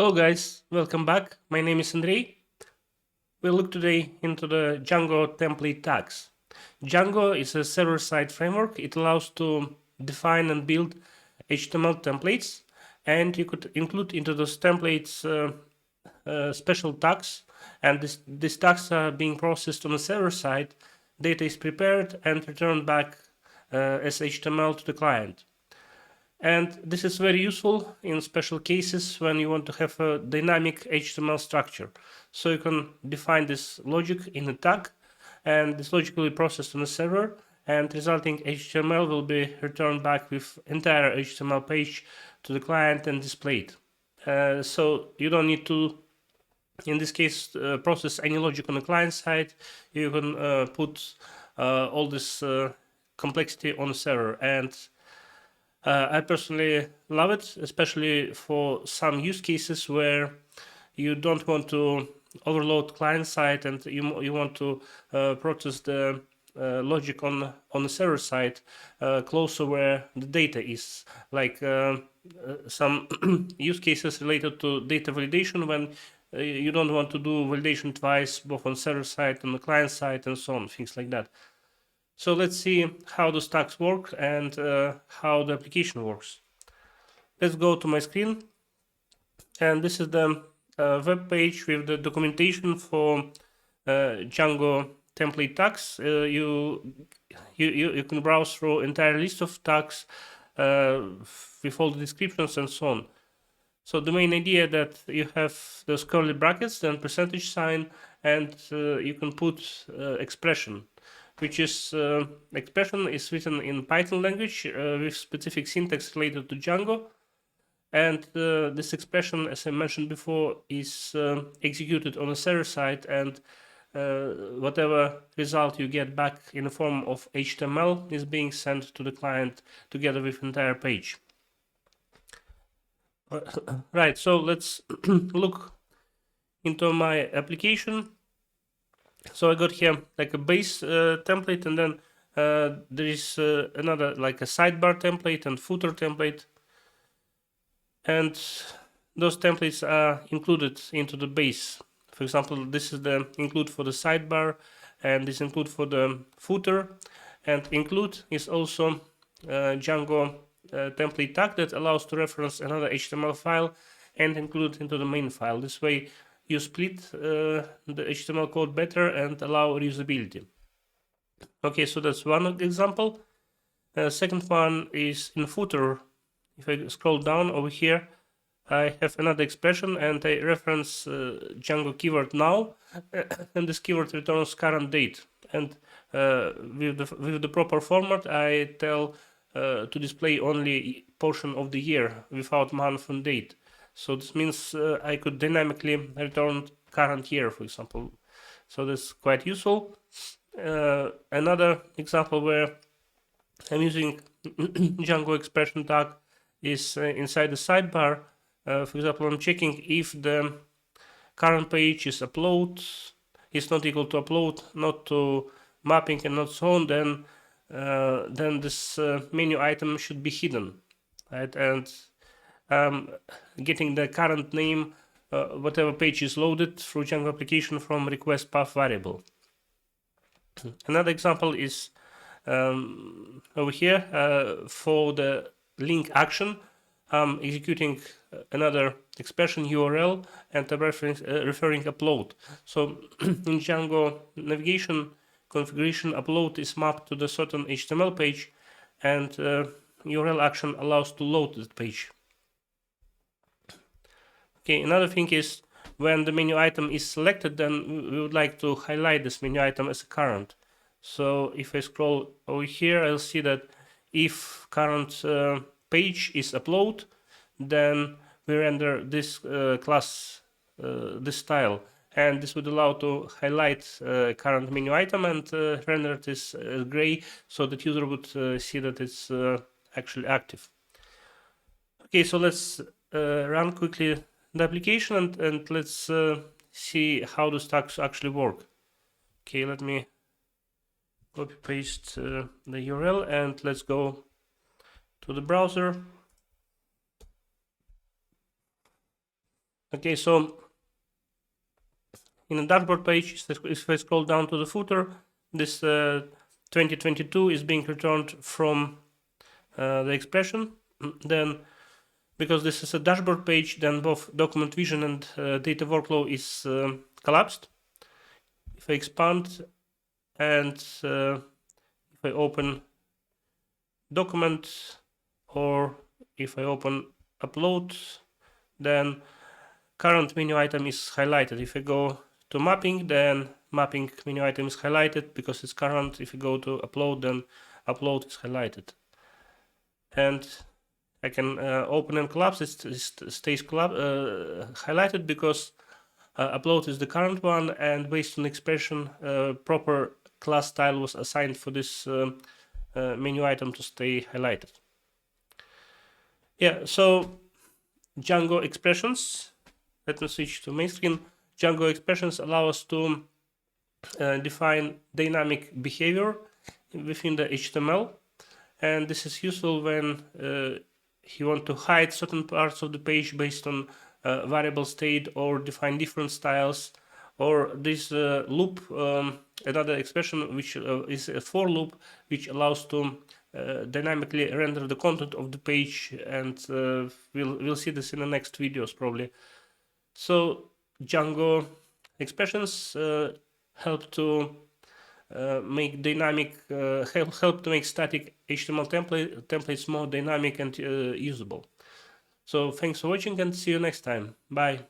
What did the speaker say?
Hello guys, welcome back. My name is Andrei. We'll look today into the Django template tags. Django is a server-side framework. It allows to define and build HTML templates, and you could include into those templates special tags, and these tags are being processed on the server side. Data is prepared and returned back as HTML to the client. And this is very useful in special cases when you want to have a dynamic HTML structure. So you can define this logic in a tag, and this logic will be processed on the server, and resulting HTML will be returned back with entire HTML page to the client and displayed. So you don't need to, in this case, process any logic on the client side. You can put all this complexity on the server, and I personally love it, especially for some use cases where you don't want to overload client side and you want to process the logic on the server side closer where the data is, like some use cases related to data validation when you don't want to do validation twice, both on server side and the client side and so on, things like that. So let's see how the stacks work and how the application works. Let's go to my screen, and this is the web page with the documentation for Django template tags. You can browse through entire list of tags with all the descriptions and so on. So the main idea that you have those curly brackets, then percentage sign, and you can put expression, which is expression is written in Python language with specific syntax related to Django. And this expression, as I mentioned before, is executed on the server side, and whatever result you get back in the form of HTML is being sent to the client together with entire page. Right, so let's look into my application. So I got here like a base template, and then there is another like a sidebar template and footer template, and those templates are included into the base. For example, this is the include for the sidebar, and this include for the footer, and include is also Django template tag that allows to reference another HTML file and include into the main file. This way you split the HTML code better and allow reusability. Okay, so that's one example. Second one is in footer. If I scroll down over here, I have another expression, and I reference Django keyword now, and this keyword returns current date. And with the proper format, I tell to display only portion of the year without month and date. So this means I could dynamically return current year, for example. So that's quite useful. Another example where I'm using Django expression tag is inside the sidebar. For example, I'm checking if the current page is upload is not equal to upload, not to mapping, and not so on. Then this menu item should be hidden, right? And getting the current name, whatever page is loaded through Django application from request path variable. Another example is over here for the link action. I'm executing another expression URL, and I'm referring upload. So in Django navigation configuration, upload is mapped to the certain HTML page, and URL action allows to load that page. Okay, another thing is when the menu item is selected, then we would like to highlight this menu item as a current. So if I scroll over here, I'll see that if current page is upload, then we render this class, this style, and this would allow to highlight current menu item and render this gray, so that user would see that it's actually active. Okay, so let's run quickly the application, and let's see how the stacks actually work. Okay, let me copy paste the URL, and let's go to the browser. Okay, so in the dashboard page, if I scroll down to the footer, this 2022 is being returned from the expression. Then, because this is a dashboard page, then both document vision and data workflow is collapsed. If I expand and if I open document, or if I open upload, then current menu item is highlighted. If I go to mapping, then mapping menu item is highlighted because it's current. If you go to upload, then upload is highlighted. And I can open and collapse. It stays highlighted because upload is the current one, and based on expression, proper class style was assigned for this menu item to stay highlighted. Yeah, so Django expressions. Let me switch to main screen. Django expressions allow us to define dynamic behavior within the HTML, and this is useful when you want to hide certain parts of the page based on variable state, or define different styles, or this loop, another expression which is a for loop, which allows to dynamically render the content of the page, and we'll see this in the next videos probably. So Django expressions help to make dynamic, help to make static HTML templates more dynamic and usable. So thanks for watching, and see you next time. Bye.